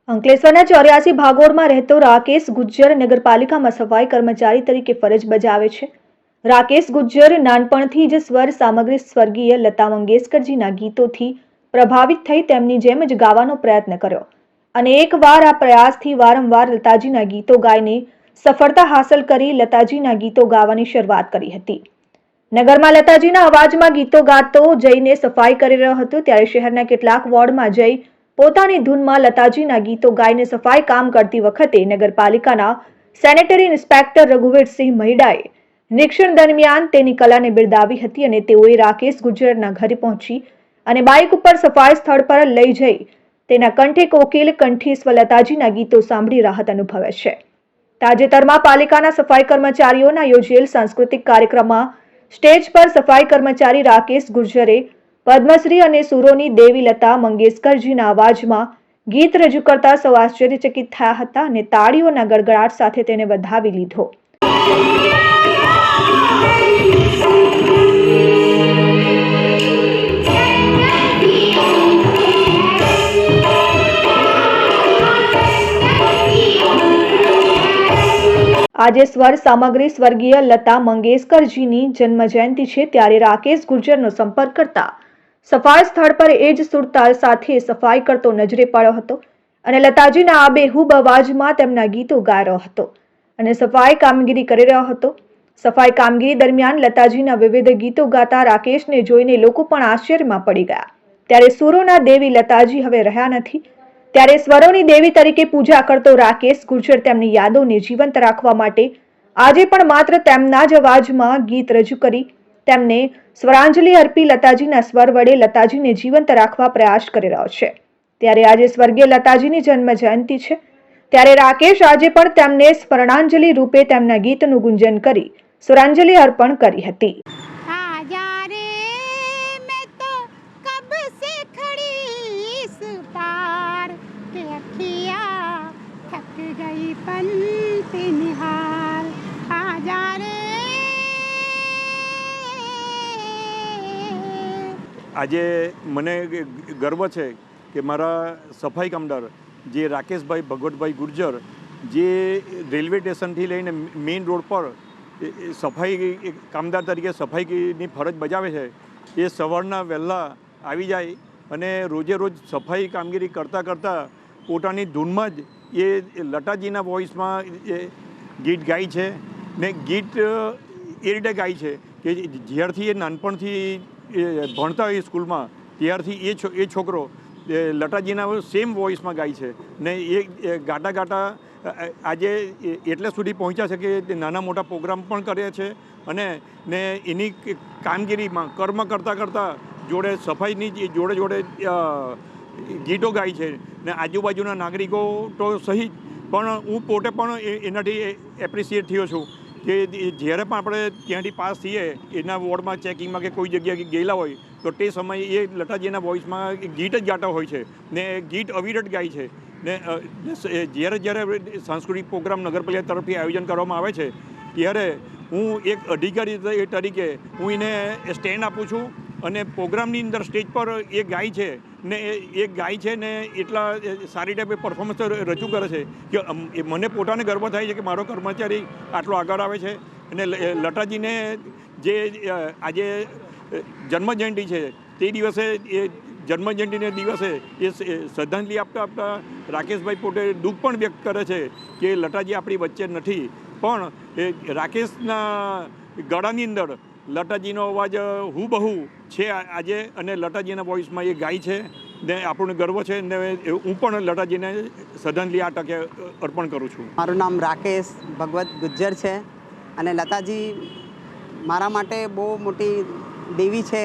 અંકલેશ્વરના 84 ભાગોળમાં રહેતો રાકેશ ગુજ્જર નગરપાલિકામાં સફાઈ કર્મચારી તરીકે ફરજ બજાવે છે. રાકેશ ગુજ્જર નાનપણથી જ સ્વર સામગ્રી સ્વર્ગીય લતા મંગેશકરજીના ગીતોથી પ્રભાવિત થઈ તેમની જેમ જ ગાવાનો પ્રયત્ન કર્યો અને એકવાર આ પ્રયાસથી વારંવાર લતાજીના ગીતો ગાઈને સફળતા હાંસલ કરી લતાજીના ગીતો ગાવાની શરૂઆત કરી હતી. નગરમાં લતાજીના અવાજમાં ગીતો ગાતો જઈને સફાઈ કરી રહ્યો હતો ત્યારે શહેરના કેટલાક વોર્ડમાં જઈ પોતાની ધૂનમાં લતાજીના ગીતો ગાઈને સફાઈ કામ કરતી વખતે નગરપાલિકાના સેનેટરી ઇન્સ્પેક્ટર રઘુવીરસિંહ મહિડાએ નિરીક્ષણ દરમિયાન તેની કલાને બિરદાવી હતી અને તેઓએ રાકેશ ગુજ્જરના ઘરે પહોંચી અને બાઇક ઉપર સફાઈ સ્થળ પર લઈ જઈ તેના કંઠે કોકિલ કંઠી સ્વલતાજીના ગીતો સાંભળી રાહત અનુભવે છે. તાજેતરમાં પાલિકાના સફાઈ કર્મચારીઓના યોજેલ સાંસ્કૃતિક કાર્યક્રમમાં સ્ટેજ પર સફાઈ કર્મચારી રાકેશ ગુર્જરે પદ્મશ્રી અને સુરોની દેવી લતા મંગેશકરજીના અવાજમાં ગીત રજૂ કરતા સૌ આશ્ચર્યચકિત થયા હતા અને તાળીઓના ગડગડાટ સાથે તેને વધાવી લીધો. આજે સ્વર સામગ્રી સ્વર્ગીય લતા મંગેશકરજીની જન્મજયંતિ છે ત્યારે રાકેશ ગુર્જરનો સંપર્ક કરતા સફાઈ સ્થળ પર એ જ સુરતાલ સાથે સફાઈ કરતો નજરે પડ્યો હતો અને લતાજીના આબેહૂબ અવાજમાં તેમના ગીતો ગાઈ રહ્યો હતો અને સફાઈ કામગીરી કરી રહ્યો હતો. સફાઈ કામગીરી દરમિયાન લતાજીના વિવિધ ગીતો ગાતા રાકેશને જોઈને લોકો પણ આશ્ચર્યમાં પડી ગયા. ત્યારે સુરોના દેવી લતાજી હવે રહ્યા નથી ત્યારે સ્વરોની દેવી તરીકે પૂજા કરતો રાકેશ ગુર્જર તેમની યાદોને જીવંત રાખવા માટે આજે પણ માત્ર તેમના જ અવાજમાં ગીત રજૂ કરી તેમને સ્વરાંજલિ અર્પી લતાજીના સ્વર વડે લતાજીને જીવંત રાખવા પ્રયાસ કરી રહ્યો છે. ત્યારે આજે સ્વર્ગીય લતાજીની જન્મ જયંતિ છે ત્યારે રાકેશ આજે પણ તેમને સ્મરણાંજલિ રૂપે તેમના ગીતનું ગુંજન કરી સ્વરાંજલિ અર્પણ કરી હતી. આજે મને ગર્વ છે કે મારા સફાઈ કામદાર જે રાકેશભાઈ ભગવતભાઈ ગુર્જર જે રેલવે સ્ટેશનથી લઈને મેઇન રોડ પર સફાઈ કામદાર તરીકે સફાઈની ફરજ બજાવે છે એ સવારના વહેલા આવી જાય અને રોજે રોજ સફાઈ કામગીરી કરતાં કરતાં પોતાની ધૂનમાં જ એ લતાજીના વોઇસમાં એ ગીત ગાય છે ને ગીત એ રીતે ગાય છે કે જ્યારથી એ નાનપણથી ભણતા હોય સ્કૂલમાં ત્યારથી એ છોકરો લતાજીના સેમ વોઇસમાં ગાય છે ને એ ગાતા ગાતા આજે એટલે સુધી પહોંચ્યા છે કે નાના મોટા પ્રોગ્રામ પણ કરે છે અને ને એની કામગીરીમાં કર્મ કરતાં કરતાં જોડે સફાઈની જોડે જોડે ગીતો ગાય છે ને આજુબાજુના નાગરિકો તો સહિત પણ હું પોતે પણ એનાથી એપ્રિસિએટ થયો છું કે જ્યારે પણ આપણે ત્યાંથી પાસ થઈએ એના વોર્ડમાં ચેકિંગમાં કે કોઈ જગ્યાએ ગયેલા હોય તો તે સમયે એ લતાજીના વોઇસમાં ગીત જ ગાતા હોય છે ને ગીત અવિરત ગાય છે ને જ્યારે સાંસ્કૃતિક પ્રોગ્રામ નગરપાલિકા તરફથી આયોજન કરવામાં આવે છે ત્યારે હું એક અધિકારી તરીકે હું એને સ્ટેન્ડ આપું છું અને પ્રોગ્રામની અંદર સ્ટેજ પર એ ગાય છે ને એ ગાય છે ને એટલા સારી ટાઈપે પરફોર્મન્સ રજૂ કરે છે કે મને પોતાને ગર્વ થાય છે કે મારો કર્મચારી આટલો આગળ આવે છે અને લતાજીને જે આજે જન્મજયંતિ છે તે દિવસે એ જન્મજયંતિને દિવસે એ શ્રદ્ધાંજલિ આપતા રાકેશભાઈ પોતે દુઃખ પણ વ્યક્ત કરે છે કે લતાજી આપણી વચ્ચે નથી પણ એ રાકેશના ગળાની અંદર લતાજીનો અવાજ હુબહુ છે આજે અને લતાજીના વોઇસમાં એ ગાય છે ને આપણને ગર્વ છે ને હું પણ લતાજીને શ્રદ્ધાંજલિ આ તકે અર્પણ કરું છું. મારું નામ રાકેશ ભગવત ગુજ્જર છે અને લતાજી મારા માટે બહુ મોટી દેવી છે.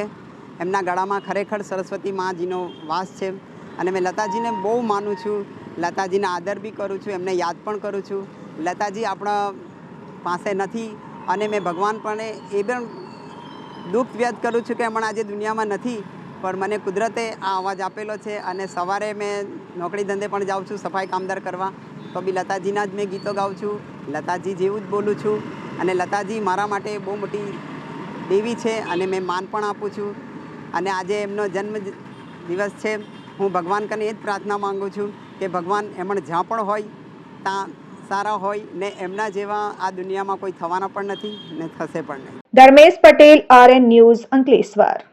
એમના ગળામાં ખરેખર સરસ્વતી માજીનો વાસ છે અને મેં લતાજીને બહુ માનું છું. લતાજીને આદર બી કરું છું, એમને યાદ પણ કરું છું. લતાજી આપણા પાસે નથી અને મેં ભગવાન પણ એ પણ દુઃખ વ્યક્ત કરું છું કે હમણાં આજે દુનિયામાં નથી પણ મને કુદરતે આ અવાજ આપેલો છે અને સવારે મેં નોકરી ધંધે પણ જાઉં છું સફાઈ કામદાર કરવા તો બી લતાજીના જ મેં ગીતો ગાઉં છું, લતાજી જેવું જ બોલું છું અને લતાજી મારા માટે બહુ મોટી દેવી છે અને મેં માન પણ આપું છું અને આજે એમનો જન્મ દિવસ છે હું ભગવાન કને એ જ પ્રાર્થના માગું છું કે ભગવાન એમણે જ્યાં પણ હોય ત્યાં સારા હોય ને એમના જેવા આ દુનિયામાં કોઈ થવાના પણ નથી ને થશે પણ નહીં. Dharmesh Patel, RN news, Ankleshwar.